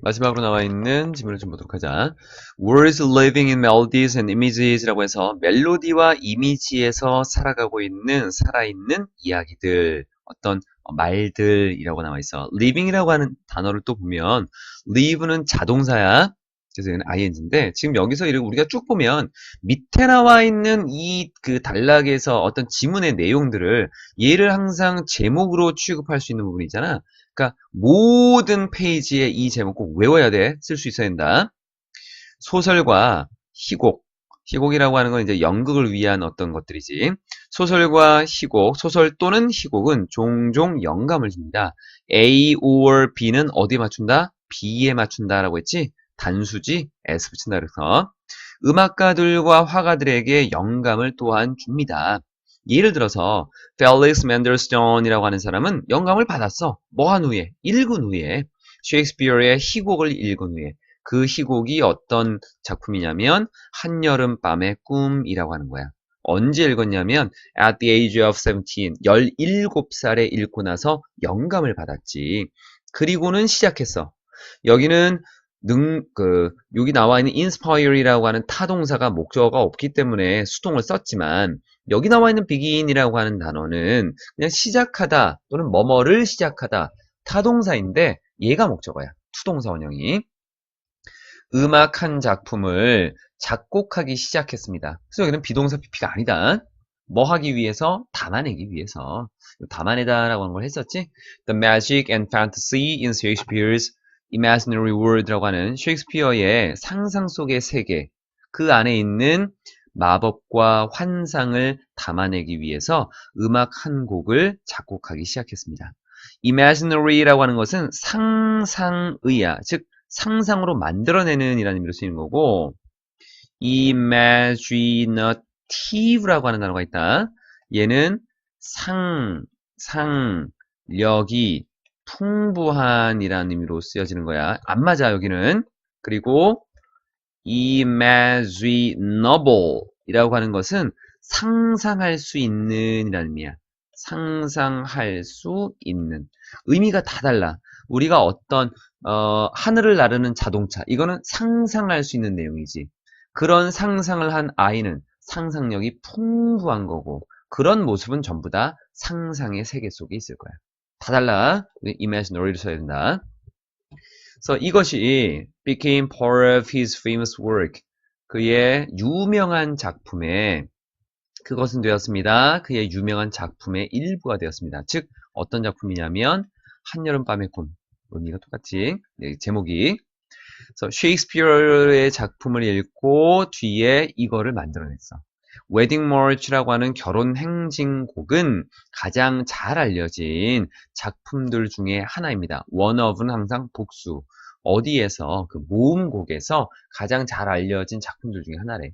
마지막으로 나와 있는 질문을 좀 보도록 하자. Words living in melodies and images 라고 해서 멜로디와 이미지에서 살아가고 있는, 살아있는 이야기들, 어떤 말들이라고 나와 있어. living이라고 하는 단어를 또 보면 live는 자동사야. 그래서 얘는 ing인데 지금 여기서 우리가 쭉 보면 밑에 나와 있는 이 그 단락에서 어떤 지문의 내용들을 얘를 항상 제목으로 취급할 수 있는 부분이잖아. 그러니까 모든 페이지에 이 제목 꼭 외워야 돼. 쓸 수 있어야 된다. 소설과 희곡. 희곡이라고 하는 건 이제 연극을 위한 어떤 것들이지. 소설과 희곡, 소설 또는 희곡은 종종 영감을 줍니다. A or B는 어디에 맞춘다? B에 맞춘다라고 했지? 단수지? S 붙인다 그래서 음악가들과 화가들에게 영감을 또한 줍니다. 예를 들어서 펠릭스 맨델스존이라고 하는 사람은 영감을 받았어. 뭐 한 후에? 읽은 후에. 셰익스피어의 희곡을 읽은 후에. 그 희곡이 어떤 작품이냐면 한여름밤의 꿈이라고 하는 거야. 언제 읽었냐면 at the age of 17, 17살에 읽고 나서 영감을 받았지. 그리고는 시작했어. 여기는 여기 나와 있는 inspire이라고 하는 타동사가 목적어가 없기 때문에 수동을 썼지만 여기 나와 있는 begin이라고 하는 단어는 그냥 시작하다 또는 뭐뭐를 시작하다 타동사인데 얘가 목적어야. 투동사 원형이. 음악 한 작품을 작곡하기 시작했습니다. 그래서 여기는 비동사 PP가 아니다. 뭐 하기 위해서? 담아내기 위해서. 담아내다라고 하는 걸 했었지. The magic and fantasy in Shakespeare's imaginary world라고 하는 셰익스피어의 상상 속의 세계, 그 안에 있는 마법과 환상을 담아내기 위해서 음악 한 곡을 작곡하기 시작했습니다. imaginary라고 하는 것은 상상의야, 즉 상상으로 만들어내는 이라는 의미로 쓰이는 거고, imaginative라고 하는 단어가 있다. 얘는 상상력이 풍부한 이라는 의미로 쓰여지는 거야. 안 맞아, 여기는. 그리고 imaginable 이라고 하는 것은 상상할 수 있는 이라는 의미야. 상상할 수 있는. 의미가 다 달라. 우리가 어떤 하늘을 나르는 자동차, 이거는 상상할 수 있는 내용이지. 그런 상상을 한 아이는 상상력이 풍부한 거고, 그런 모습은 전부 다 상상의 세계 속에 있을 거야. 다 달라. imaginary를 써야 된다. 그래서 이것이 became part of his famous work. 그의 유명한 작품에, 그것은 되었습니다. 그의 유명한 작품의 일부가 되었습니다. 즉 어떤 작품이냐면 한여름밤의 꿈. 의미가 똑같이. 네, 제목이. 그래서 셰익스피어의 작품을 읽고 뒤에 이거를 만들어냈어. 웨딩 머치라고 하는 결혼 행진곡은 가장 잘 알려진 작품들 중에 하나입니다. one of는 항상 복수. 어디에서, 그 모음곡에서 가장 잘 알려진 작품들 중에 하나래.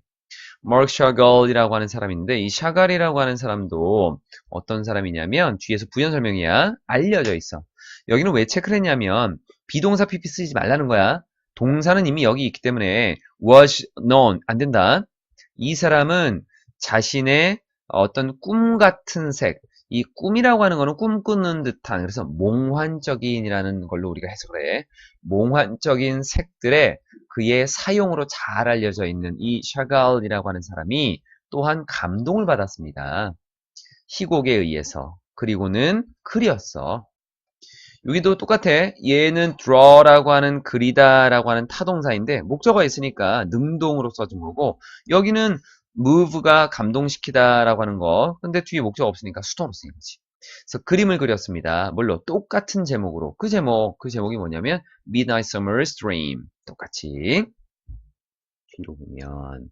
마크 샤갈이라고 하는 사람인데, 이 샤갈이라고 하는 사람도 어떤 사람이냐면, 뒤에서 부연 설명이야. 알려져 있어. 여기는 왜 체크를 했냐면 비동사 PP 쓰지 말라는 거야. 동사는 이미 여기 있기 때문에 was known 안 된다. 이 사람은 자신의 어떤 꿈 같은 색, 이 꿈이라고 하는 거는 꿈꾸는 듯한, 그래서 몽환적인이라는 걸로 우리가 해석을 해. 몽환적인 색들의 그의 사용으로 잘 알려져 있는 이 샤갈이라고 하는 사람이 또한 감동을 받았습니다. 희곡에 의해서. 그리고는 그렸어. 여기도 똑같아. 얘는 draw라고 하는 그리다라고 하는 타동사인데 목적어가 있으니까 능동으로 써준 거고, 여기는 move가 감동시키다라고 하는 거. 근데 뒤에 목적어 없으니까 수동으로 쓰인 거지. 그래서 그림을 그렸습니다. 물론 똑같은 제목으로. 그 제목이 뭐냐면 Midnight Summer's Dream. 똑같이. 뒤로 보면.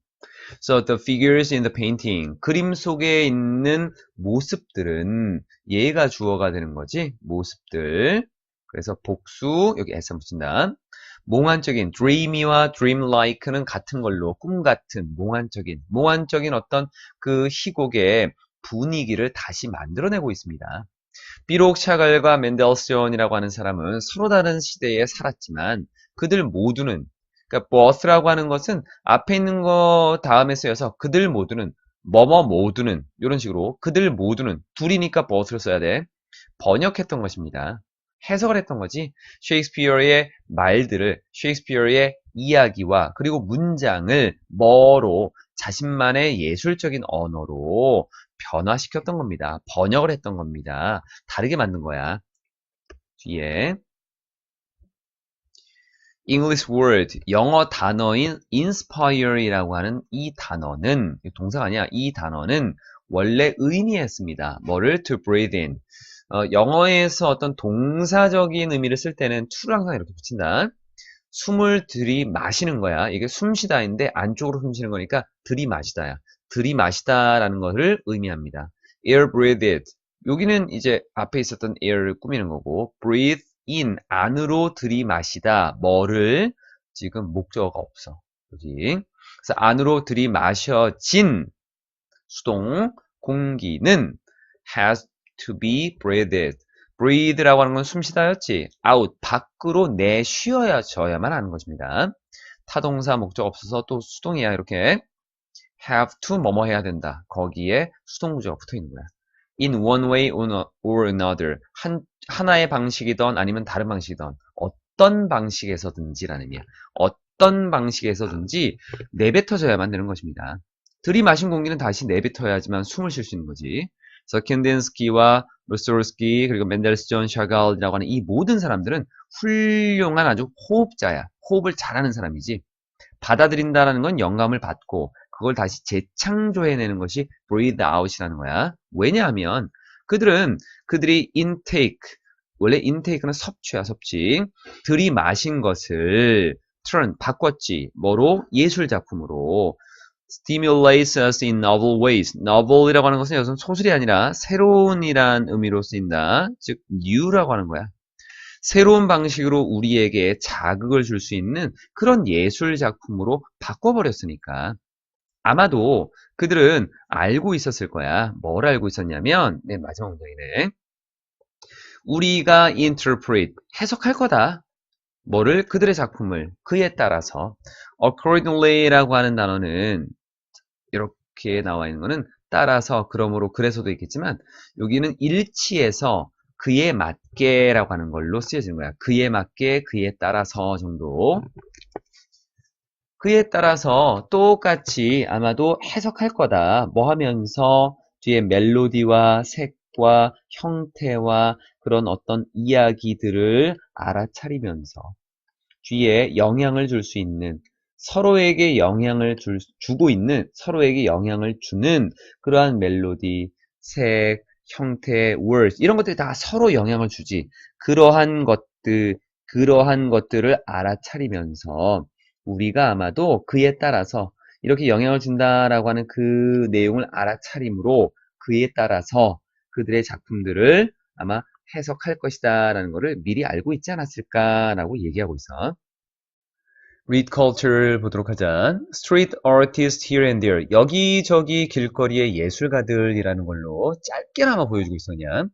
So the figures in the painting. 그림 속에 있는 모습들은 얘가 주어가 되는 거지. 모습들. 그래서 복수, 여기 s 붙인다. 몽환적인 dreamy와 dreamlike는 같은 걸로 꿈 같은, 몽환적인 어떤 그 희곡의 분위기를 다시 만들어내고 있습니다. 비록 샤갈과 멘델스존이라고 하는 사람은 서로 다른 시대에 살았지만 그들 모두는, 그러니까 both라고 하는 것은 앞에 있는 거 다음에 쓰여서 그들 모두는, 뭐뭐 모두는, 이런 식으로 그들 모두는, 둘이니까 both를 써야 돼. 번역했던 것입니다. 해석을 했던 거지. 셰익스피어의 말들을, 셰익스피어의 이야기와 그리고 문장을 뭐로, 자신만의 예술적인 언어로 변화시켰던 겁니다. 번역을 했던 겁니다. 다르게 만든 거야. 뒤에 English word, 영어 단어인 inspire이라고 하는 이 단어는, 동사가 아니야. 이 단어는 원래 의미했습니다. 뭐를? to breathe in. 영어에서 어떤 동사적인 의미를 쓸 때는 to를 항상 이렇게 붙인다. 숨을 들이마시는 거야. 이게 숨쉬다인데 안쪽으로 숨쉬는 거니까 들이마시다야. 들이마시다라는 것을 의미합니다. air breathe it. 여기는 이제 앞에 있었던 air를 꾸미는 거고, breathe in, 안으로 들이마시다. 뭐를? 지금 목적어가 없어. 여기. 그래서 안으로 들이마셔진 수동 공기는 has to be breathed. breathe라고 하는 건 숨쉬다였지. out, 밖으로 내쉬어야만 하는 것입니다. 타동사 목적 없어서 또 수동이야. 이렇게 have to 뭐뭐 해야 된다. 거기에 수동 구조가 붙어 있는 거야. in one way or another. 하나의 방식이든 아니면 다른 방식이든 어떤 방식에서든지라는 의미야. 어떤 방식에서든지 내뱉어져야만 되는 것입니다. 들이마신 공기는 다시 내뱉어야지만 숨을 쉴 수 있는 거지. 그래서 캔딘스키와 무소르스키 그리고 멘델스존, 샤갈이라고 하는 이 모든 사람들은 훌륭한 아주 호흡자야. 호흡을 잘하는 사람이지. 받아들인다라는 건 영감을 받고 그걸 다시 재창조해내는 것이 breathe out이라는 거야. 왜냐하면 그들이 intake, 원래 intake는 섭취야, 섭취. 들이마신 것을 바꿨지. 뭐로? 예술 작품으로. stimulates us in novel ways. novel이라고 하는 것은 여기서 소설이 아니라 새로운이란 의미로 쓰인다. 즉 new라고 하는 거야. 새로운 방식으로 우리에게 자극을 줄 수 있는 그런 예술 작품으로 바꿔버렸으니까 아마도 그들은 알고 있었을 거야. 뭘 알고 있었냐면 네, 마지막 문장이네. 우리가 interpret, 해석할 거다. 뭐를? 그들의 작품을 그에 따라서 accordingly라고 하는 단어는 이렇게 나와 있는 거는 따라서, 그러므로, 그래서도 있겠지만 여기는 일치해서 그에 맞게라고 하는 걸로 쓰여지는 거야. 그에 맞게, 그에 따라서 정도. 그에 따라서 똑같이 아마도 해석할 거다. 뭐 하면서 뒤에 멜로디와 색과 형태와 그런 어떤 이야기들을 알아차리면서 뒤에 영향을 줄 수 있는 서로에게 영향을 주고 있는 서로에게 영향을 주는 그러한 멜로디, 색, 형태, words 이런 것들이 다 서로 영향을 주지. 그러한 것들을 알아차리면서 우리가 아마도 그에 따라서 이렇게 영향을 준다라고 하는 그 내용을 알아차림으로 그에 따라서 그들의 작품들을 아마 해석할 것이다 라는 것을 미리 알고 있지 않았을까라고 얘기하고 있어. Read culture 보도록 하자. Street artists here and there. 여기저기 길거리의 예술가들이라는 걸로 짧게나마 보여주고 있었냐.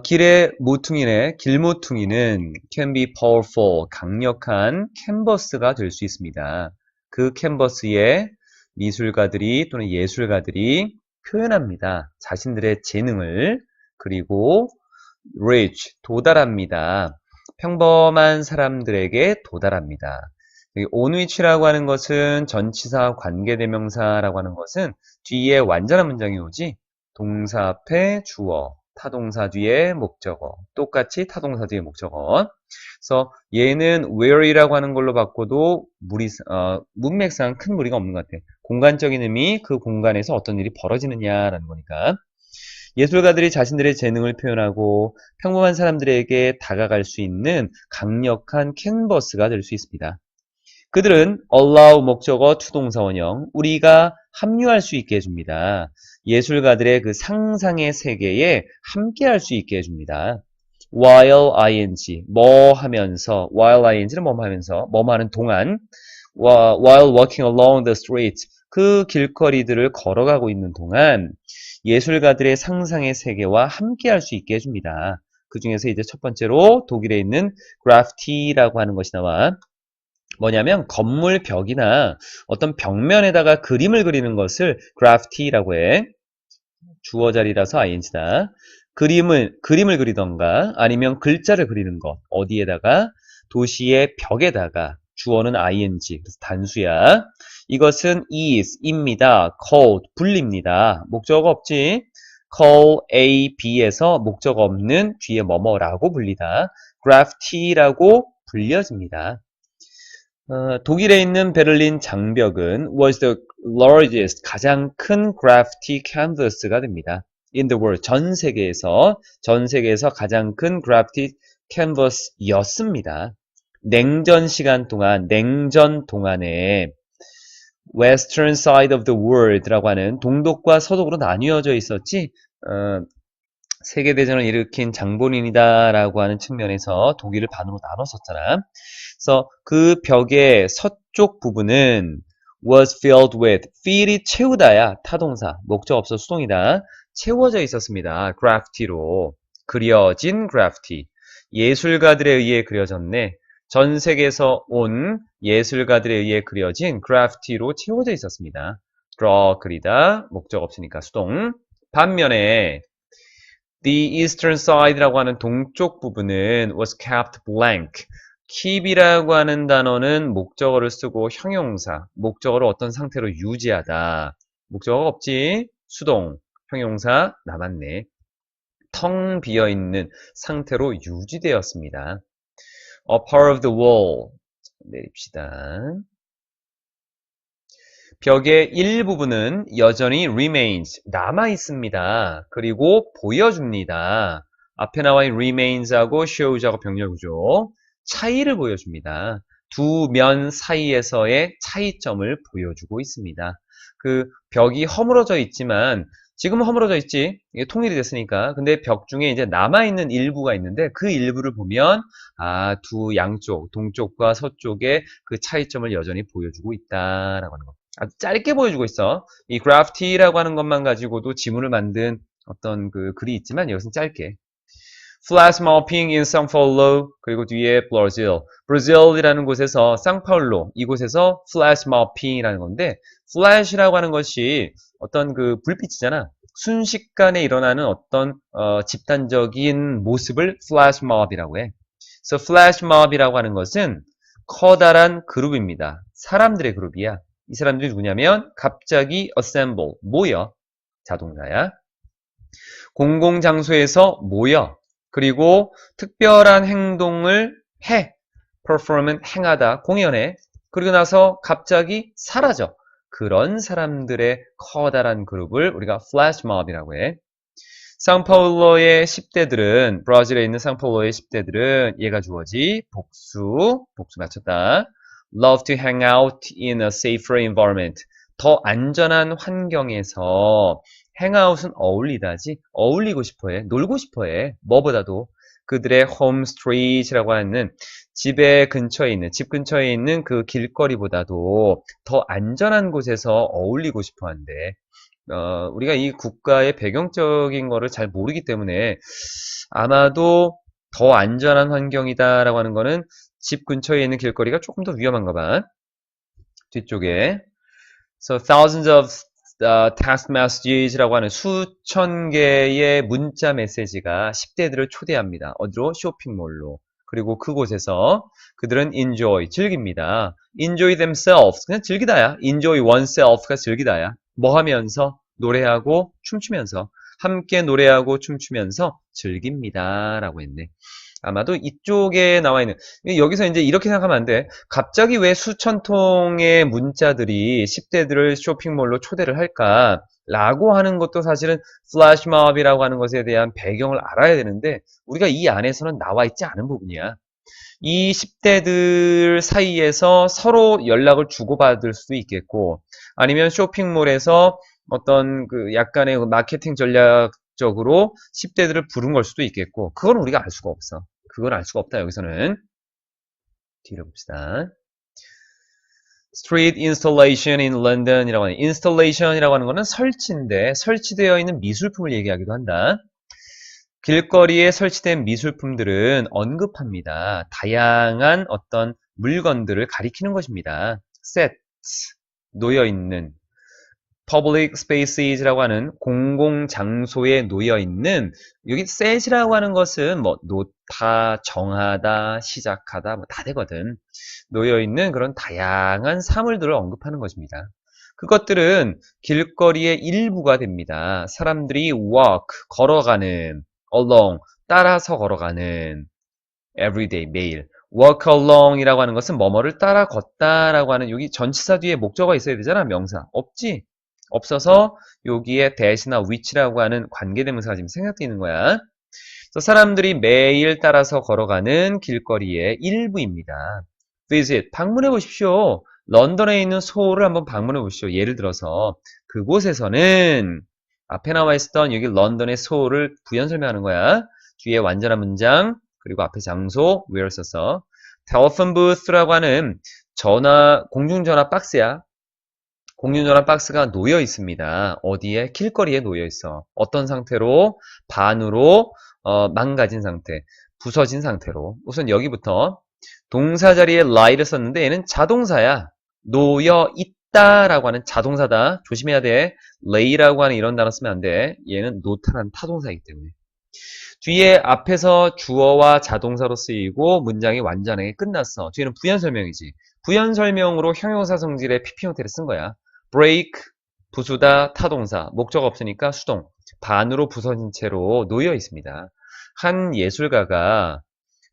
길의 모퉁이네. 길모퉁이는 can be powerful, 강력한 캔버스가 될 수 있습니다. 그 캔버스에 미술가들이 또는 예술가들이 표현합니다. 자신들의 재능을. 그리고 reach, 도달합니다. 평범한 사람들에게 도달합니다. on which라고 하는 것은 전치사 관계대명사라고 하는 것은 뒤에 완전한 문장이 오지. 동사 앞에 주어, 타동사 뒤에 목적어, 똑같이 타동사 뒤에 목적어. 그래서 얘는 where이라고 하는 걸로 바꿔도 문맥상 큰 무리가 없는 것 같아. 공간적인 의미, 그 공간에서 어떤 일이 벌어지느냐라는 거니까. 예술가들이 자신들의 재능을 표현하고 평범한 사람들에게 다가갈 수 있는 강력한 캔버스가 될 수 있습니다. 그들은 allow 목적어 투동사 원형, 우리가 합류할 수 있게 해줍니다. 예술가들의 그 상상의 세계에 함께할 수 있게 해줍니다. while ing, 뭐 하면서, while ing는 뭐 하면서, 뭐 하는 동안, while walking along the street, 그 길거리들을 걸어가고 있는 동안 예술가들의 상상의 세계와 함께할 수 있게 해줍니다. 그 중에서 이제 첫 번째로 독일에 있는 그래피티라고 하는 것이 나와. 뭐냐면 건물 벽이나 어떤 벽면에다가 그림을 그리는 것을 그래피티라고 해. 주어 자리라서 ing다. 그림을 그리던가 아니면 글자를 그리는 것. 어디에다가? 도시의 벽에다가. 주어는 ing. 그래서 단수야. 이것은 is입니다. called, 불립니다. 목적어 없지? call A, B에서 목적 없는 뒤에 뭐뭐라고 불리다. graffiti라고 불려집니다. 독일에 있는 베를린 장벽은 was the largest, 가장 큰 graffiti canvas가 됩니다. in the world, 전 세계에서 가장 큰 graffiti canvas였습니다. 냉전 시간 동안, 냉전 동안에 western side of the world라고 하는 동독과 서독으로 나뉘어져 있었지. 세계대전을 일으킨 장본인이다라고 하는 측면에서 독일을 반으로 나눴었잖아. 그래서 그 벽의 서쪽 부분은 was filled with, fill이 채우다야, 타동사, 목적 없어 수동이다. 채워져 있었습니다. graffiti로. 그려진 graffiti. 예술가들에 의해 그려졌네. 전 세계에서 온 예술가들에 의해 그려진 그래피티로 채워져 있었습니다. draw, 그리다, 목적 없으니까 수동. 반면에 the eastern side라고 하는 동쪽 부분은 was kept blank. keep이라고 하는 단어는 목적어를 쓰고 형용사, 목적어를 어떤 상태로 유지하다. 목적어가 없지? 수동, 형용사 남았네. 텅 비어있는 상태로 유지되었습니다. A part of the wall. 내립시다. 벽의 일부분은 여전히 remains, 남아있습니다. 그리고 보여줍니다. 앞에 나와 있는 remains하고 shows하고 병렬구조. 차이를 보여줍니다. 두 면 사이에서의 차이점을 보여주고 있습니다. 그 벽이 허물어져 있지만 지금은 허물어져 있지. 이게 통일이 됐으니까. 근데 벽 중에 이제 남아있는 일부가 있는데 그 일부를 보면 두 양쪽, 동쪽과 서쪽의 그 차이점을 여전히 보여주고 있다라고 하는 거. 아주 짧게 보여주고 있어. 이 graffiti라고 하는 것만 가지고도 지문을 만든 어떤 그 글이 있지만 여기서는 짧게. Flash mobbing in São Paulo 그리고 뒤에 Brazil. 브라질이라는 곳에서 상파울로 이곳에서 flash mobbing이라는 건데 flash라고 하는 것이 어떤 그 불빛이잖아. 순식간에 일어나는 어떤 집단적인 모습을 flash mob이라고 해. 그래서 flash mob이라고 하는 것은 커다란 그룹입니다. 사람들의 그룹이야. 이 사람들이 누구냐면 갑자기 assemble, 모여. 자동사야. 공공장소에서 모여. 그리고 특별한 행동을 해. perform은 행하다, 공연해. 그리고 나서 갑자기 사라져. 그런 사람들의 커다란 그룹을 우리가 flash mob이라고 해. 상파울로의 10대들은, 브라질에 있는 상파울로의 10대들은 얘가 주어지, 복수 맞췄다. Love to hang out in a safer environment. 더 안전한 환경에서 행아웃은 어울리다지, 어울리고 싶어해, 놀고 싶어해. 뭐보다도 그들의 홈 스트리트라고 하는 집 근처에 있는 그 길거리보다도 더 안전한 곳에서 어울리고 싶어 한대. 우리가 이 국가의 배경적인 거를 잘 모르기 때문에 아마도 더 안전한 환경이다라고 하는 거는 집 근처에 있는 길거리가 조금 더 위험한가 봐. 뒤쪽에. So thousands of text messages라고 하는 수천 개의 문자 메시지가 10대들을 초대합니다. 어디로? 쇼핑몰로. 그리고 그곳에서 그들은 enjoy, 즐깁니다. enjoy themselves, 그냥 즐기다야. enjoy oneself가 즐기다야. 뭐 하면서? 노래하고 춤추면서. 함께 노래하고 춤추면서 즐깁니다. 라고 했네. 아마도 이쪽에 나와 있는, 여기서 이제 이렇게 생각하면 안 돼. 갑자기 왜 수천 통의 문자들이 10대들을 쇼핑몰로 초대를 할까? 라고 하는 것도 사실은 플래시몹이라고 하는 것에 대한 배경을 알아야 되는데 우리가 이 안에서는 나와 있지 않은 부분이야. 이 10대들 사이에서 서로 연락을 주고받을 수도 있겠고 아니면 쇼핑몰에서 어떤 그 약간의 마케팅 전략적으로 10대들을 부른 걸 수도 있겠고 그건 우리가 알 수가 없어. 그건 알 수가 없다. 여기서는 뒤로 봅시다. Street installation in London이라고 하는 installation이라고 하는 거는 설치인데 설치되어 있는 미술품을 얘기하기도 한다. 길거리에 설치된 미술품들은 언급합니다. 다양한 어떤 물건들을 가리키는 것입니다. set, 놓여있는 public spaces라고 하는 공공장소에 놓여있는 여기 set이라고 하는 것은 뭐 놓다, 정하다, 시작하다 뭐 다 되거든. 놓여있는 그런 다양한 사물들을 언급하는 것입니다. 그것들은 길거리의 일부가 됩니다. 사람들이 walk, 걸어가는 along, 따라서 걸어가는 everyday, 매일 walk along 이라고 하는 것은 뭐뭐를 따라 걷다라고 하는 여기 전치사 뒤에 목적어가 있어야 되잖아. 명사. 없지? 없어서 여기에 that이나 which라고 하는 관계대명사가 지금 생략되어 있는 거야. 그래서 사람들이 매일 따라서 걸어가는 길거리의 일부입니다. visit, 방문해 보십시오. 런던에 있는 소를 한번 방문해 보십시오. 예를 들어서 그곳에서는 앞에 나와 있었던 여기 런던의 소를 부연 설명하는 거야. 뒤에 완전한 문장 그리고 앞에 장소 where 써서 telephone booth라고 하는 공중전화 박스야. 공중전화 박스가 놓여 있습니다. 어디에? 길거리에 놓여 있어. 어떤 상태로? 반으로 망가진 상태, 부서진 상태로. 우선 여기부터 동사 자리에 lie를 썼는데 얘는 자동사야. 놓여 있다라고 하는 자동사다. 조심해야 돼. lay라고 하는 이런 단어 쓰면 안 돼. 얘는 놓다라는 타동사이기 때문에. 뒤에 앞에서 주어와 자동사로 쓰이고 문장이 완전하게 끝났어. 뒤에는 부연 설명이지. 부연 설명으로 형용사 성질의 PP 형태를 쓴 거야. break, 부수다 타동사, 목적 없으니까 수동, 반으로 부서진 채로 놓여 있습니다. 한 예술가가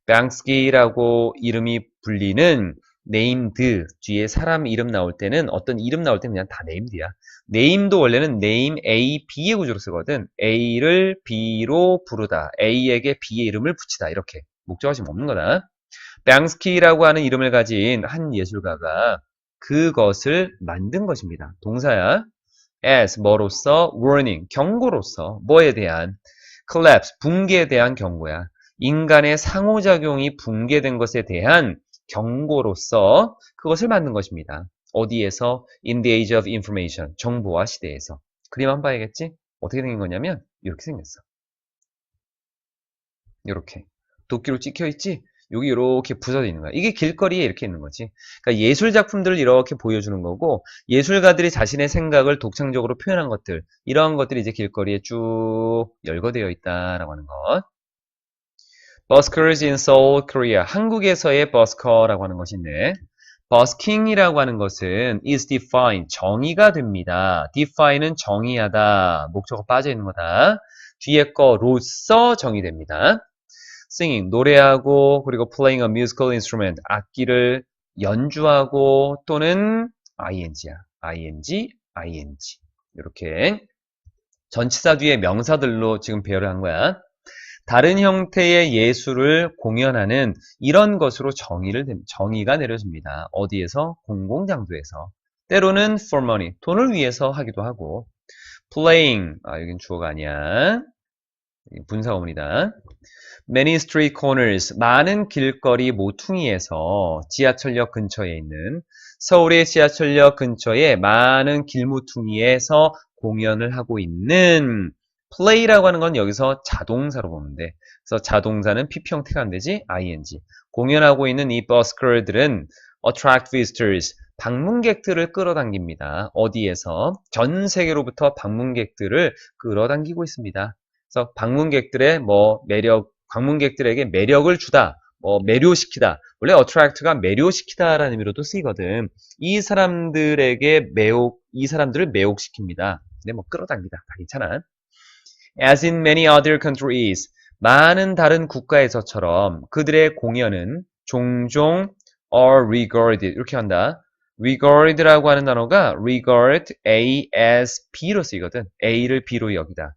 뱅스키라고 이름이 불리는 네임드 뒤에 사람 이름 나올 때는 어떤 이름 나올 때는 그냥 다 네임드야. 네임도 원래는 네임 A, B의 구조로 쓰거든. A를 B로 부르다. A에게 B의 이름을 붙이다. 이렇게. 목적어 지금 없는 거다. 뱅스키라고 하는 이름을 가진 한 예술가가 그것을 만든 것입니다. 동사야. as 뭐로서 warning 경고로서 뭐에 대한 collapse 붕괴에 대한 경고야. 인간의 상호작용이 붕괴된 것에 대한 경고로서 그것을 만든 것입니다. 어디에서? In the age of information 정보화 시대에서. 그림 한번 봐야겠지? 어떻게 생긴 거냐면 이렇게 생겼어. 이렇게 도끼로 찍혀 있지? 여기 이렇게 부서져 있는 거야. 이게 길거리에 이렇게 있는 거지. 그러니까 예술 작품들을 이렇게 보여주는 거고 예술가들이 자신의 생각을 독창적으로 표현한 것들 이러한 것들이 이제 길거리에 쭉 열거되어 있다라고 하는 것. Buskers in Seoul, Korea. 한국에서의 버스커라고 하는 것이 있네. busking이라고 하는 것은 is defined, 정의가 됩니다. define은 정의하다, 목적어 빠져 있는 거다. 뒤에 거로서 정의됩니다. singing, 노래하고 그리고 playing a musical instrument, 악기를 연주하고 또는 ing야. ing. 이렇게 전치사 뒤에 명사들로 지금 배열을 한 거야. 다른 형태의 예술을 공연하는 이런 것으로 정의가 내려집니다. 어디에서? 공공장소에서. 때로는 for money, 돈을 위해서 하기도 하고. playing, 여긴 주어가 아니야. 분사어문이다. Many street corners, 많은 길거리 모퉁이에서 지하철역 근처에 있는 서울의 지하철역 근처에 많은 길모퉁이에서 공연을 하고 있는 play라고 하는 건 여기서 자동사로 보면 돼. 그래서 자동사는 PP 형태가 안 되지? ing. 공연하고 있는 이 버스커들은 attract visitors, 방문객들을 끌어당깁니다. 어디에서? 전 세계로부터 방문객들을 끌어당기고 있습니다. 그래서 방문객들의 방문객들에게 매력을 주다, 매료시키다. 원래 attract가 매료시키다라는 의미로도 쓰이거든. 이 사람들을 매혹시킵니다. 근데 끌어당기다. 다 괜찮아. As in many other countries, 많은 다른 국가에서처럼 그들의 공연은 종종 are regarded, 이렇게 한다. regard라고 하는 단어가 regard, A, S, B로 쓰이거든. A를 B로 여기다.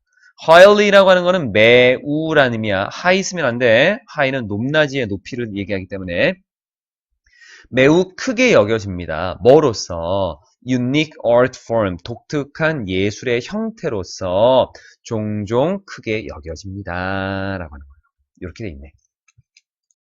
highly라고 하는 거는 매우라는 의미야. high 쓰면 안 돼. high는 높낮이의 높이를 얘기하기 때문에 매우 크게 여겨집니다. 뭐로서? unique art form, 독특한 예술의 형태로서 종종 크게 여겨집니다. 라고 하는 거예요. 이렇게 돼 있네.